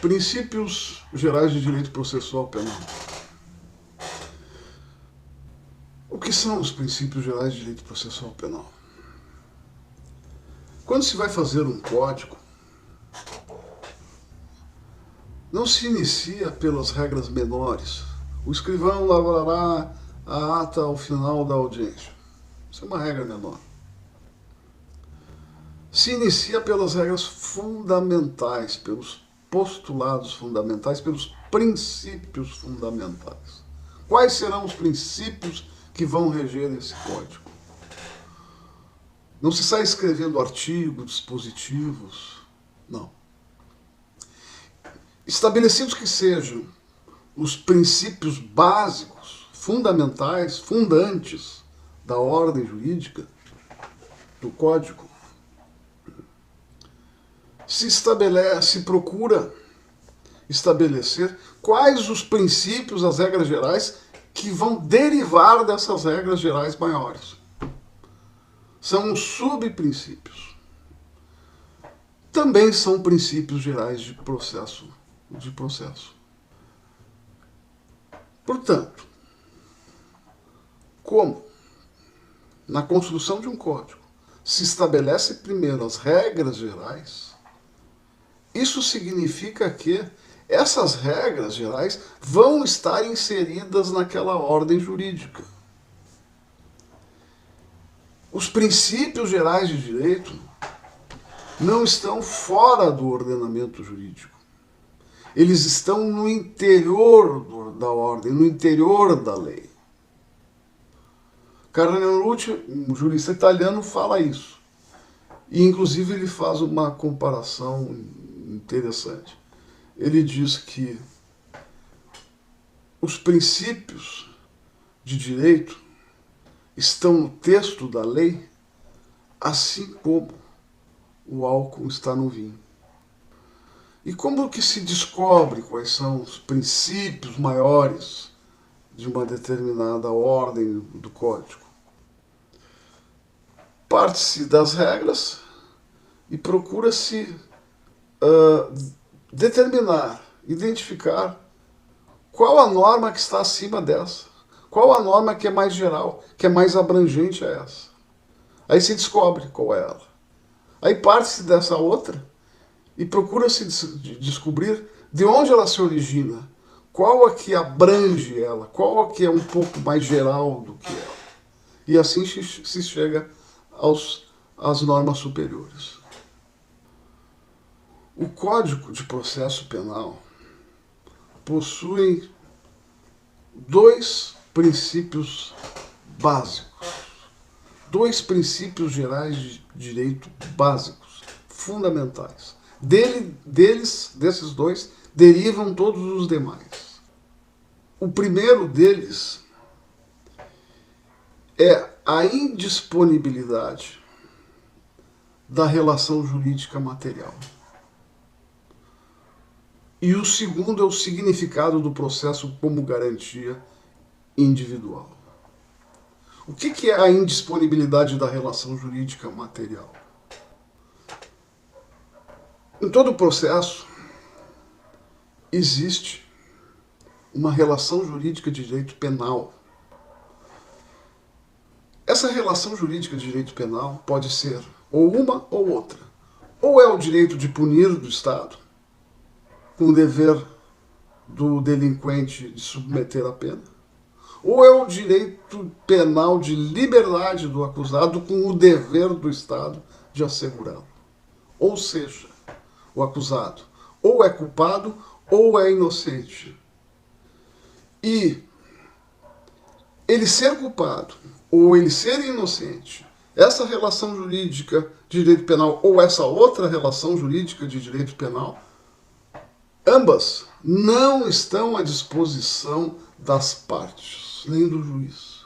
Princípios gerais de direito processual penal. O que são os princípios gerais de direito processual penal? Quando se vai fazer um código, não se inicia pelas regras menores. O escrivão lavrará a ata ao final da audiência. Isso é uma regra menor. Se inicia pelas regras fundamentais, pelos postulados fundamentais, pelos princípios fundamentais. Quais serão os princípios que vão reger esse código? Não se sai escrevendo artigos, dispositivos, não. Estabelecidos que sejam os princípios básicos, fundamentais, fundantes da ordem jurídica, do código, se procura estabelecer quais os princípios, as regras gerais, que vão derivar dessas regras gerais maiores. São os subprincípios. Também são princípios gerais de processo. Portanto, como na construção de um código se estabelece primeiro as regras gerais, isso significa que essas regras gerais vão estar inseridas naquela ordem jurídica. Os princípios gerais de direito não estão fora do ordenamento jurídico. Eles estão no interior da ordem, no interior da lei. Carnelucci, um jurista italiano, fala isso. E, inclusive, ele faz uma comparação interessante. Ele diz que os princípios de direito estão no texto da lei, assim como o álcool está no vinho. E como que se descobre quais são os princípios maiores de uma determinada ordem do código? Parte-se das regras e procura-se determinar, identificar qual a norma que está acima dessa, qual a norma que é mais geral, que é mais abrangente a essa. Aí se descobre qual é ela. Aí parte-se dessa outra e procura-se descobrir de onde ela se origina, qual a que abrange ela, qual a que é um pouco mais geral do que ela. E assim se chega às normas superiores. O Código de Processo Penal possui dois princípios básicos, dois princípios gerais de direito básicos, fundamentais. Desses dois, derivam todos os demais. O primeiro deles é a indisponibilidade da relação jurídica material. E o segundo é o significado do processo como garantia individual. O que é a indisponibilidade da relação jurídica material? Em todo processo, existe uma relação jurídica de direito penal. Essa relação jurídica de direito penal pode ser ou uma ou outra. Ou é o direito de punir do Estado, com o dever do delinquente de submeter a pena, ou é o direito penal de liberdade do acusado, com o dever do Estado de assegurá-lo. Ou seja, o acusado ou é culpado ou é inocente. E ele ser culpado ou ele ser inocente, essa relação jurídica de direito penal ou essa outra relação jurídica de direito penal, ambas não estão à disposição das partes, nem do juiz.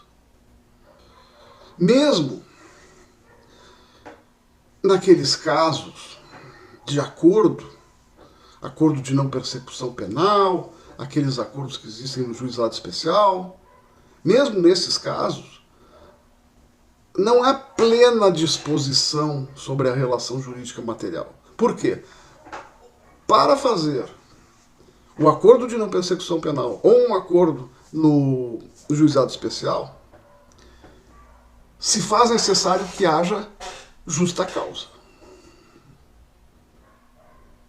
Mesmo naqueles casos de acordo de não persecução penal, aqueles acordos que existem no juizado especial, mesmo nesses casos, não há plena disposição sobre a relação jurídica material. Por quê? Para fazer o acordo de não persecução penal ou um acordo no juizado especial, se faz necessário que haja justa causa.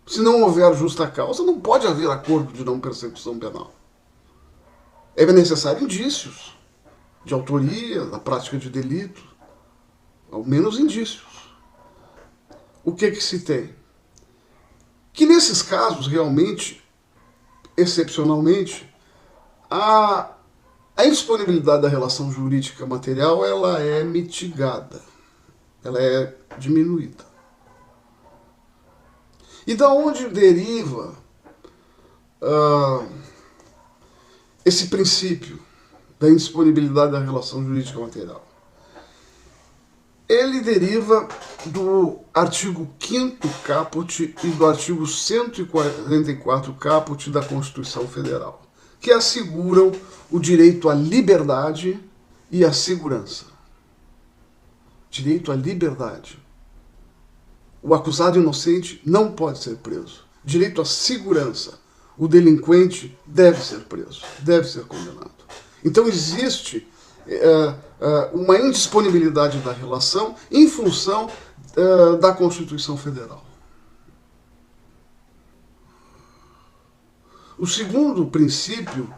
Se não houver justa causa, não pode haver acordo de não persecução penal. É necessário indícios de autoria, da prática de delito, ao menos indícios. O que se tem? Que nesses casos, realmente, excepcionalmente, a indisponibilidade da relação jurídica material ela é mitigada, ela é diminuída. E da onde deriva esse princípio da indisponibilidade da relação jurídica material? Ele deriva do artigo 5º caput e do artigo 144 caput da Constituição Federal, que asseguram o direito à liberdade e à segurança. Direito à liberdade. O acusado inocente não pode ser preso. Direito à segurança. O delinquente deve ser preso, deve ser condenado. Então existe uma indisponibilidade da relação em função da Constituição Federal. O segundo princípio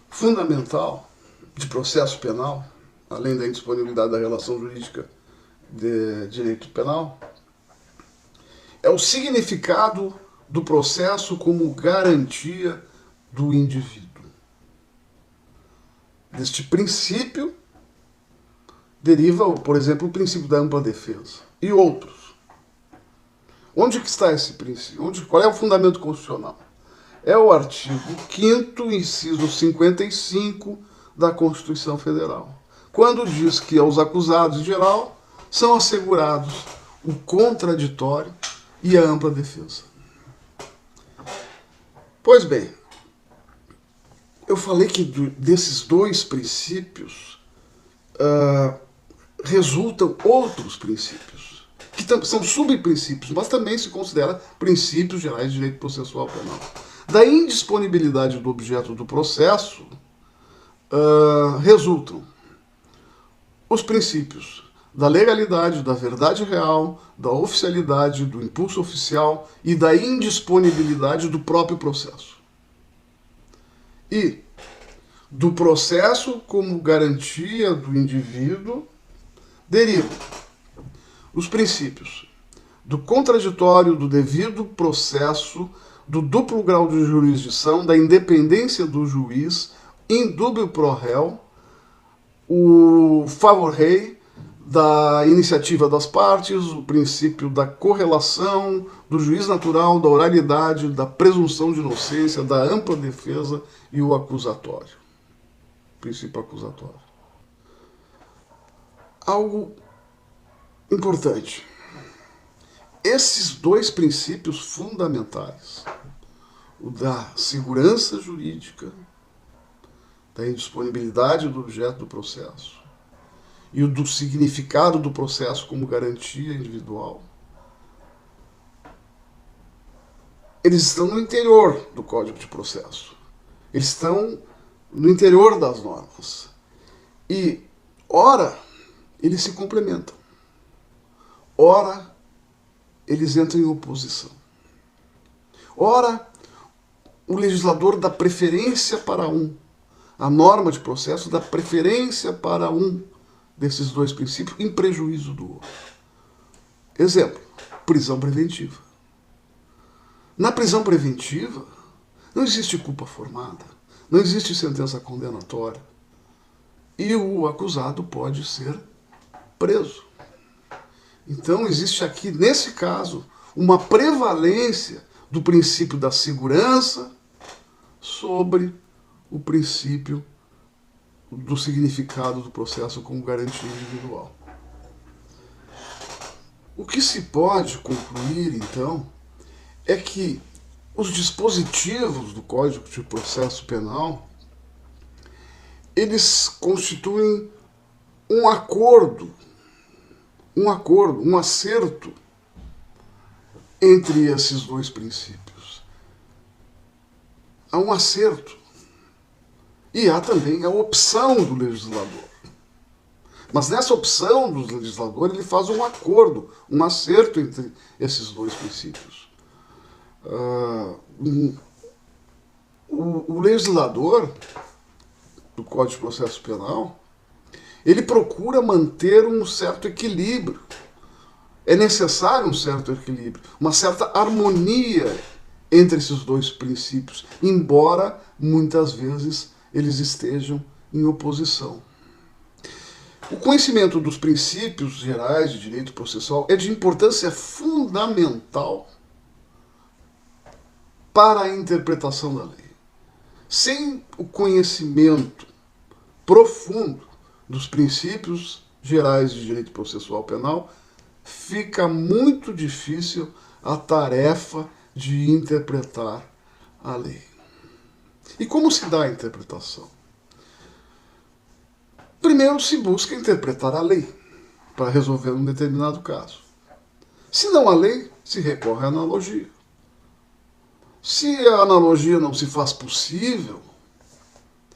fundamental de processo penal, além da indisponibilidade da relação jurídica de direito penal, é o significado do processo como garantia do indivíduo. Deste princípio deriva, por exemplo, o princípio da ampla defesa e outros. Onde que está esse princípio? Qual é o fundamento constitucional? É o artigo 5º, inciso 55 da Constituição Federal, quando diz que aos acusados em geral são assegurados o contraditório e a ampla defesa. Pois bem, eu falei que desses dois princípios resultam outros princípios, que são subprincípios, mas também se considera princípios gerais de direito processual penal. Da indisponibilidade do objeto do processo resultam os princípios da legalidade, da verdade real, da oficialidade, do impulso oficial e da indisponibilidade do próprio processo. E do processo como garantia do indivíduo derivam os princípios do contraditório, do devido processo, do duplo grau de jurisdição, da independência do juiz, indúbio pro réu, o favor rei, da iniciativa das partes, o princípio da correlação, do juiz natural, da oralidade, da presunção de inocência, da ampla defesa e o acusatório. Princípio acusatório. Algo importante. Esses dois princípios fundamentais, o da segurança jurídica, da indisponibilidade do objeto do processo, e o do significado do processo como garantia individual, eles estão no interior do Código de Processo. Eles estão no interior das normas. E, ora, eles se complementam. Ora, eles entram em oposição. Ora, o legislador dá preferência para um. A norma de processo dá preferência para um desses dois princípios em prejuízo do outro. Exemplo, prisão preventiva. Na prisão preventiva, não existe culpa formada, não existe sentença condenatória e o acusado pode ser preso. Então existe aqui, nesse caso, uma prevalência do princípio da segurança sobre o princípio do significado do processo como garantia individual. O que se pode concluir, então, é que os dispositivos do Código de Processo Penal, eles constituem um acordo, um acerto entre esses dois princípios. há um acerto. E há também a opção do legislador. Mas nessa opção do legislador, ele faz um acordo, um acerto entre esses dois princípios. O legislador do Código de Processo Penal, ele procura manter um certo equilíbrio. É necessário um certo equilíbrio, uma certa harmonia entre esses dois princípios, embora muitas vezes eles estejam em oposição. O conhecimento dos princípios gerais de direito processual é de importância fundamental para a interpretação da lei. Sem o conhecimento profundo dos princípios gerais de direito processual penal, fica muito difícil a tarefa de interpretar a lei. E como se dá a interpretação? Primeiro se busca interpretar a lei para resolver um determinado caso. Se não há lei, se recorre à analogia. Se a analogia não se faz possível,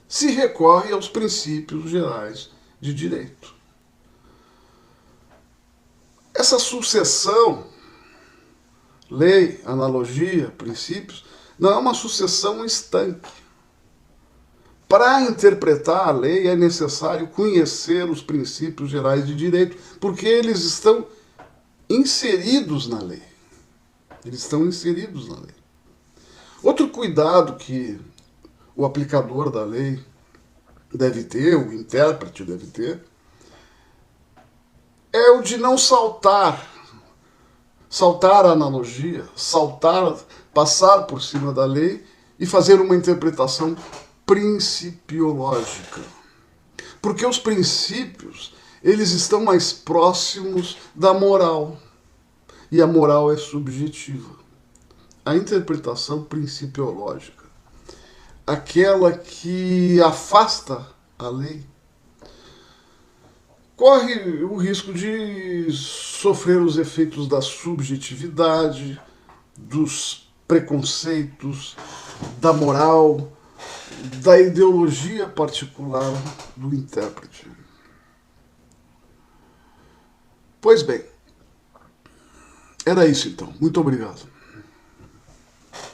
se recorre aos princípios gerais de direito. Essa sucessão, lei, analogia, princípios, não é uma sucessão estanque. Para interpretar a lei é necessário conhecer os princípios gerais de direito, porque eles estão inseridos na lei. Eles estão inseridos na lei. Outro cuidado que o aplicador da lei deve ter, o intérprete deve ter, é o de não saltar a analogia, passar por cima da lei e fazer uma interpretação principiológica. Porque os princípios, eles estão mais próximos da moral. E a moral é subjetiva. A interpretação principiológica, aquela que afasta a lei, corre o risco de sofrer os efeitos da subjetividade, dos preconceitos, da moral, da ideologia particular do intérprete. Pois bem, era isso então. Muito obrigado.